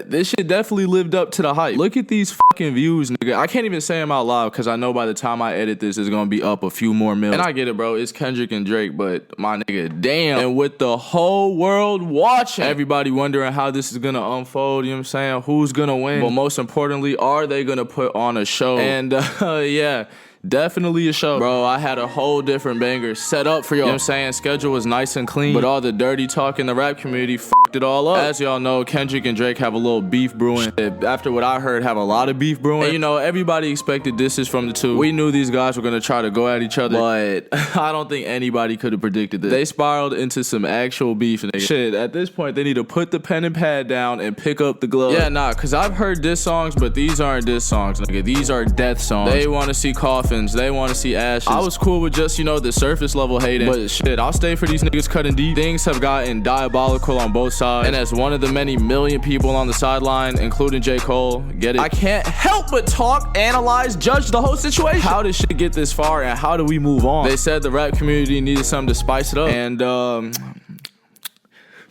this shit definitely lived up to the hype. Look at these fucking views, nigga. I can't even say them out loud because I know by the time I edit this, it's gonna be up a few more million. And I get it, bro. It's Kendrick and Drake, but my nigga, damn. And with the whole world watching, everybody wondering how this is gonna unfold, you know what I'm saying? Who's gonna win? But most importantly, are they gonna put on a show? And yeah, definitely a show. Bro, I had a whole different banger set up for y'all. You know what I'm saying? Schedule was nice and clean, but all the dirty talk in the rap community fucked it all up. As y'all know, Kendrick and Drake have a little beef brewing. After what I heard, have a lot of beef brewing. And you know, everybody expected disses from the two. We knew these guys were gonna try to go at each other, but I don't think anybody could have predicted this. They spiraled into some actual beef, nigga. Shit, at this point, they need to put the pen and pad down and pick up the glove. Yeah, nah, cause I've heard diss songs, but these aren't diss songs, nigga. These are death songs. They wanna see coffins. They want to see ashes. I was cool with just, you know, the surface level hating, but shit, I'll stay for these niggas cutting deep. Things have gotten diabolical on both sides, and as one of the many million people on the sideline, including J. Cole, get it? I can't help but talk, analyze, judge the whole situation. How did shit get this far, and how do we move on? They said the rap community needed something to spice it up, and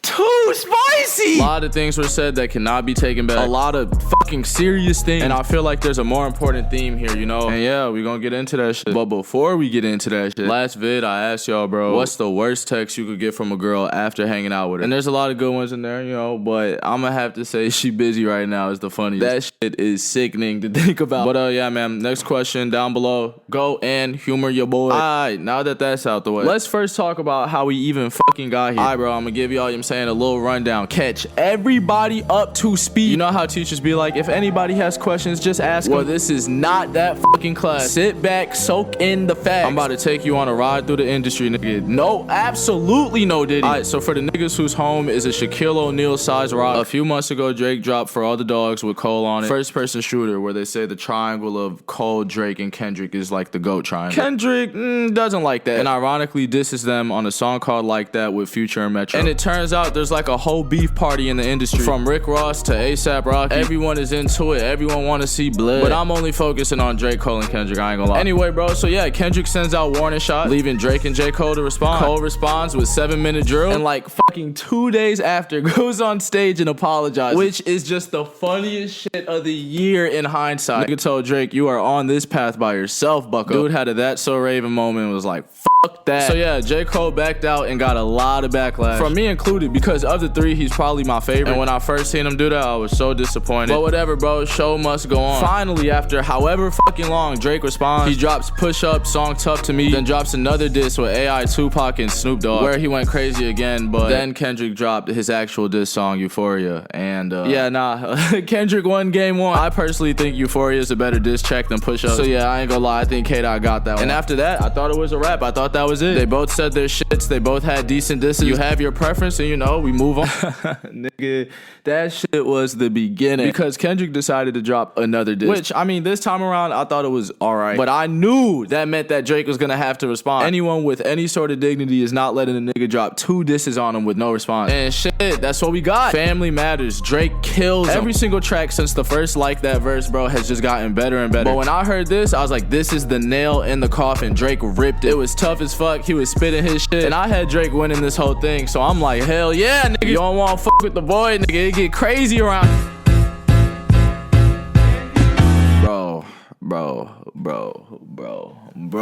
too spicy. A lot of things were said that cannot be taken back. A lot of fucking serious things. And I feel like there's a more important theme here, you know? And yeah, we gonna get into that shit. But before we get into that shit, last vid I asked y'all, bro, what's the worst text you could get from a girl after hanging out with her? And there's a lot of good ones in there, you know, but I'm gonna have to say she busy right now is the funniest. That shit is sickening to think about. But yeah, man, next question down below. Go and humor your boy. Alright, now that that's out the way, let's first talk about how we even fucking got here. Alright, bro, I'm gonna give y'all, you know what I'm saying, a little rundown. Catch everybody up to speed. You know how teachers be like, if anybody has questions, just ask them. Well, this is not that fucking class. Sit back, soak in the facts. I'm about to take you on a ride through the industry, nigga. No, absolutely no Diddy. Alright, so for the niggas whose home is a Shaquille O'Neal size rock, a few months ago, Drake dropped For All the Dogs with Cole on it. First person shooter, where they say the triangle of Cole, Drake, and Kendrick is like the GOAT triangle. Kendrick doesn't like that, and ironically disses them on a song called Like That with Future and Metro. And it turns out there's like a whole beef party in the industry, from Rick Ross to ASAP Rocky. Everyone is into it. Everyone want to see blood, but I'm only focusing on Drake, Cole, and Kendrick. I ain't gonna lie. Anyway, bro, so yeah, Kendrick sends out warning shot, leaving Drake and J. Cole to respond. Cole responds with 7-minute drill, and like fucking 2 days after goes on stage and apologizes, which is just the funniest shit of the year in hindsight. Nigga told Drake, you are on this path by yourself, bucko. Dude had a That So Raven moment and was like, fuck that. So yeah, J. Cole backed out and got a lot of backlash, from me included, because of the three, he's probably my favorite. And when I first seen him do that, I was so disappointed. But whatever, bro, show must go on. Finally, after however fucking long, Drake responds. He drops Push Up, song Tough to Me, then drops another diss with AI, Tupac, and Snoop Dogg, where he went crazy again. But then Kendrick dropped his actual diss song, Euphoria. And yeah, nah, Kendrick won game one. I personally think Euphoria is a better diss track than Push Up. So yeah, I ain't gonna lie, I think K-Dot got that one. And after that, I thought it was a wrap. I thought that was it. They both said their shits. They both had decent disses. You have your preference, and you know, we move on. Nigga, that shit was the beginning, because Kendrick decided to drop another diss, which, I mean, this time around, I thought it was alright, but I knew that meant that Drake was gonna have to respond. Anyone with any sort of dignity is not letting a nigga drop 2 disses on him with no response. And shit, that's what we got. Family Matters. Drake kills every single track since the first Like That verse, bro, has just gotten better and better. But when I heard this, I was like, this is the nail in the coffin. Drake ripped it. It was tough as fuck. He was spitting his shit, and I had Drake winning this whole thing, so I'm like, hell yeah, nigga. You don't want to fuck with the boy, nigga. It get crazy around. Bro.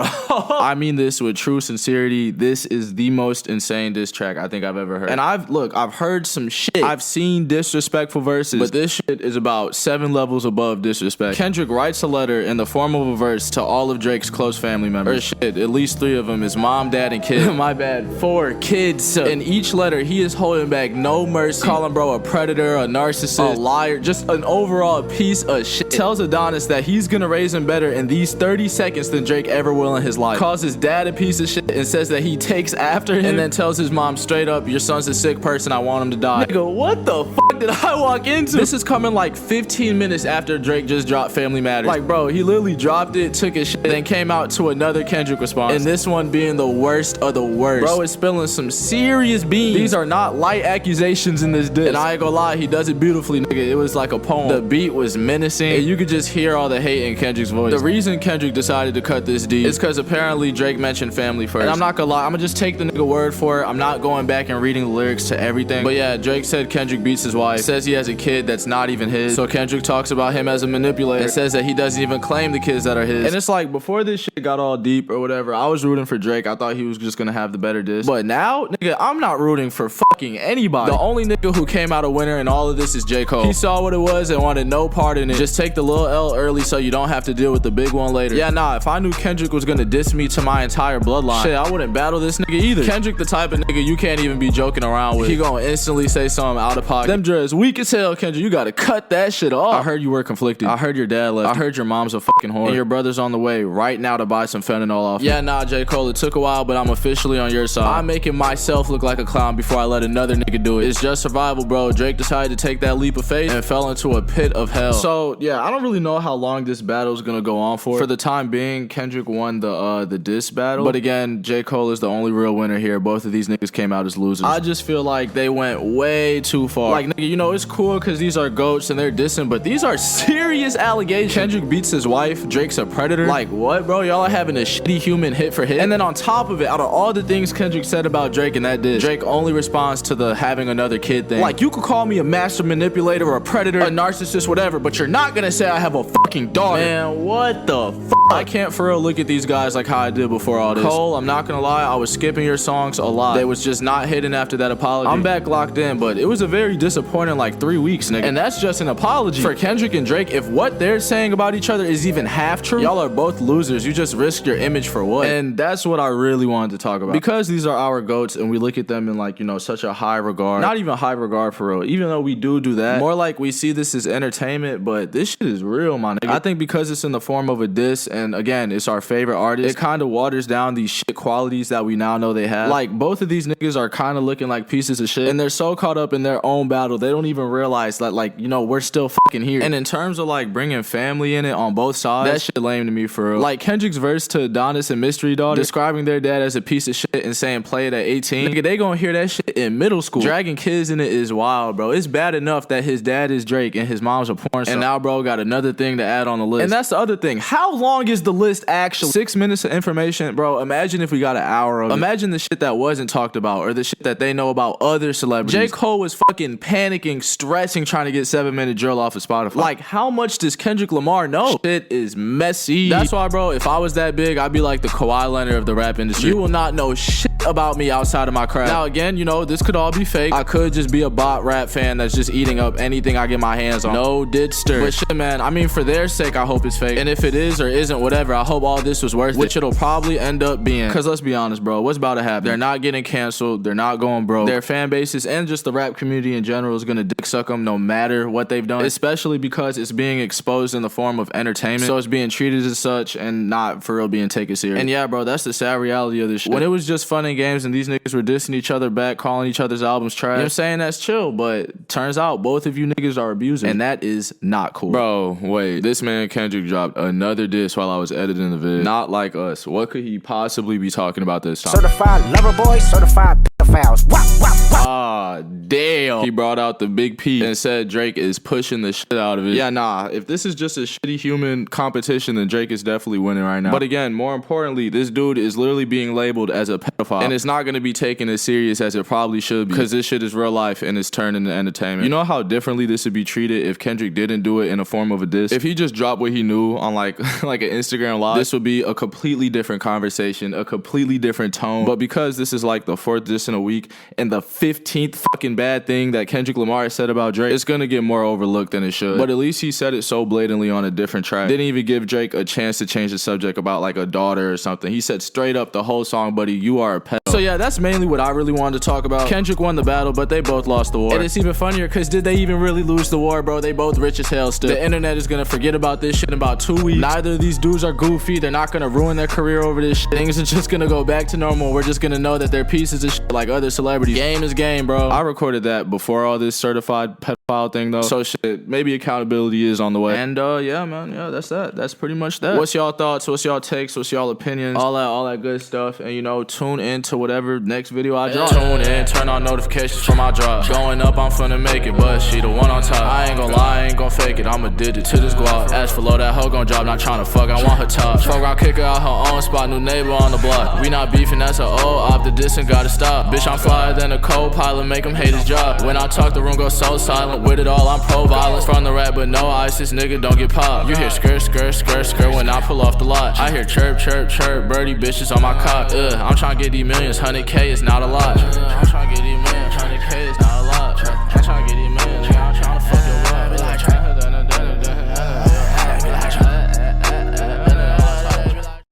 I mean this with true sincerity. This is the most insane diss track I think I've ever heard. And I've heard some shit. I've seen disrespectful verses, but this shit is about 7 levels above disrespect. Kendrick writes a letter in the form of a verse to all of Drake's close family members. Or shit, at least 3 of them, his mom, dad, and kid. My bad, 4 kids. In each letter, he is holding back no mercy, calling bro a predator, a narcissist, a liar, just an overall piece of shit. Tells Adonis that he's gonna raise him better in these 30 seconds than Drake ever will in his life. Calls his dad a piece of shit and says that he takes after him, and then tells his mom straight up, your son's a sick person, I want him to die. Nigga, what the fuck did I walk into? This is coming like 15 minutes after Drake just dropped Family Matters. Like, bro, he literally dropped it, took his shit, and then came out to another Kendrick response, and this one being the worst of the worst. Bro is spilling some serious beans. These are not light accusations in this diss, and I ain't gonna lie, he does it beautifully, nigga. It was like a poem. The beat was menacing, and you could just hear all the hate in Kendrick's voice. The reason Kendrick decided to cut this deep deep. It's because apparently Drake mentioned family first. And I'm not gonna lie, I'm gonna just take the nigga word for it. I'm not going back and reading the lyrics to everything. But yeah, Drake said Kendrick beats his wife. Says he has a kid that's not even his. So Kendrick talks about him as a manipulator and says that he doesn't even claim the kids that are his. And it's like, before this shit got all deep or whatever, I was rooting for Drake. I thought he was just gonna have the better diss. But now, nigga, I'm not rooting for fucking anybody. The only nigga who came out a winner in all of this is J. Cole. He saw what it was and wanted no part in it. Just take the little L early so you don't have to deal with the big one later. Yeah, nah, if I knew Kendrick was gonna diss me to my entire bloodline, shit, I wouldn't battle this nigga either. Kendrick the type of nigga you can't even be joking around with. He gonna instantly say something out of pocket. Them dreads weak as hell, Kendrick. You gotta cut that shit off. I heard you were conflicted. I heard your dad left. I heard your mom's a fucking whore. And your brother's on the way right now to buy some fentanyl off. Yeah, nah, J. Cole, it took a while, but I'm officially on your side. I'm making myself look like a clown before I let another nigga do it. It's just survival, bro. Drake decided to take that leap of faith and fell into a pit of hell. So, yeah, I don't really know how long this battle is gonna go on for. For the time being, Kendrick won the diss battle. But again, J. Cole is the only real winner here. Both of these niggas came out as losers. I just feel like they went way too far. Like, nigga, you know, it's cool because these are goats and they're dissing, but these are serious allegations. Kendrick beats his wife. Drake's a predator. Like, what, bro? Y'all are having a shitty human hit for hit. And then on top of it, out of all the things Kendrick said about Drake in that diss, Drake only responds to the having another kid thing. Like, you could call me a master manipulator or a predator, a narcissist, whatever, but you're not gonna say I have a fucking daughter. Man, what the fuck? I can't for real look at these guys like how I did before all this. Cole, I'm not gonna lie, I was skipping your songs a lot. They was just not hitting after that apology. I'm back locked in, but it was a very disappointing like 3 weeks, nigga. And that's just an apology. For Kendrick and Drake, if what they're saying about each other is even half true, y'all are both losers. You just risked your image for what? And that's what I really wanted to talk about. Because these are our goats and we look at them in like, you know, such a high regard. Not even high regard for real. Even though we do that, more like we see this as entertainment, but this shit is real, my nigga. I think because it's in the form of a diss, and again, it's our favorite artist, it kind of waters down these shit qualities that we now know they have. Like, both of these niggas are kind of looking like pieces of shit, and they're so caught up in their own battle, they don't even realize that, like, you know, we're still fucking here. And in terms of like bringing family in it on both sides, that shit lame to me for real. Like, Kendrick's verse to Adonis and Mystery Daughter, describing their dad as a piece of shit and saying play it at 18, nigga, they gonna hear that shit in middle school. Dragging kids in it is wild, bro. It's bad enough that his dad is Drake and his mom's a porn star, and now bro got another thing to add on the list. And that's the other thing, how long is the list actually? 6 minutes of information, bro. Imagine if we got an hour of it. Imagine the shit that wasn't talked about, or the shit that they know about other celebrities. J. Cole was fucking panicking, stressing, trying to get 7-minute drill off of Spotify. Like, how much does Kendrick Lamar know? Shit is messy. That's why, bro, if I was that big, I'd be like the Kawhi Leonard of the rap industry. You will not know shit about me outside of my craft. Now again, you know, this could all be fake. I could just be a bot rap fan that's just eating up anything I get my hands on. No didster. But shit, man, I mean, for their sake, I hope it's fake. And if it is or isn't, whatever, I hope all this was worth it, which it'll probably end up being. Because let's be honest, bro, what's about to happen? They're not getting canceled. They're not going broke. Their fan bases and just the rap community in general is gonna dick suck them no matter what they've done, especially because it's being exposed in the form of entertainment. So it's being treated as such and not for real being taken serious. And yeah, bro, that's the sad reality of this shit. When it was just fun and games and these niggas were dissing each other back, calling each other's albums trash, you know what I'm saying? That's chill, but turns out both of you niggas are abusers, and that is not cool. Bro, wait, this man Kendrick dropped another diss while I was editing the vid. Not like us. What could he possibly be talking about this time? Certified lover boy, certified pedophiles. Wop, wop, wop. Ah, damn. He brought out the big P and said Drake is pushing the shit out of it. Yeah, nah, if this is just a shitty human competition, then Drake is definitely winning right now. But again, more importantly, this dude is literally being labeled as a pedophile, and it's not going to be taken as serious as it probably should be, because this shit is real life and it's turned into entertainment. You know how differently this would be treated if Kendrick didn't do it in a form of a diss? If he just dropped what he knew on like an Instagram live, this would be a completely different conversation, a completely different tone. But because this is like the 4th diss in a week and the 15th fucking bad thing that Kendrick Lamar said about Drake, it's gonna get more overlooked than it should. But at least he said it so blatantly on a different track. Didn't even give Drake a chance to change the subject about like a daughter or something. He said straight up the whole song, buddy, you are a pedo. So yeah, that's mainly what I really wanted to talk about. Kendrick won the battle, but they both lost the war. And it's even funnier because did they even really lose the war, bro? They both rich as hell still. The internet is gonna forget about this shit in about 2 weeks. Neither of these dudes are goofy. They're not gonna ruin their career over this shit. Things are just gonna go back to normal. We're just gonna know that they're pieces of shit like other celebrities. Game is game, bro. I recorded that before all this certified pedo file thing though. So shit, maybe accountability is on the way. And yeah, man, yeah, that's that. That's pretty much that. What's y'all thoughts? What's y'all takes? What's y'all opinions? All that good stuff. And you know, tune in to whatever next video I drop. Tune in, turn on notifications for my drop. Going up, I'm finna make it, but she the one on top. I ain't gon' lie, I ain't gon' fake it. I'm addicted to this guap. As for low, that hoe gon' drop, not tryna fuck, I want her top. Fuck around, kick her out her own spot, new neighbor on the block. We not beefing, that's a old op, the distance gotta stop. Bitch, I'm flyer than a co-pilot, make him hate his job. When I talk, the room goes so silent. With it all, I'm pro-violence. From the rap, but no ice, this nigga don't get popped. You hear skirt, skirt, skirt, skirt when I pull off the lot. I hear chirp, chirp, chirp, birdie bitches on my cock. I'm tryna get these millions, 100K is not a lot. I'm tryna get these millions, 100K is not a lot.